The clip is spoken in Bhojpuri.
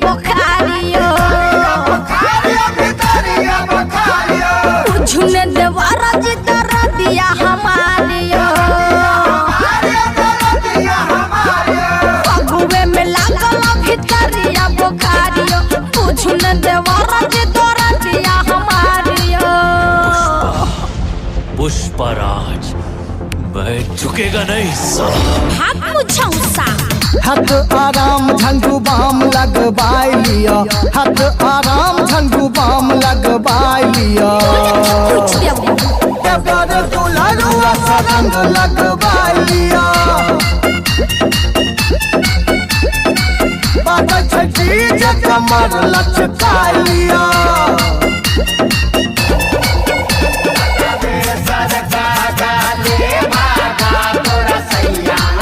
बुखारियो झुने देवारा जी दर दिया हमारियो अगुवे में लागल भितरिया बुखारियो झुने देवारा जी दर दिया हमारियो पुष्पराज मैं झुकेगा नहीं हाथ मुझौसा हाथ आराम झंडू बाम लगवाई लिया हाथ आराम झंडू बाम लगवाई लिया दुल्हनुआ सा रंग लगवाई लिया बात छठी कमर लचका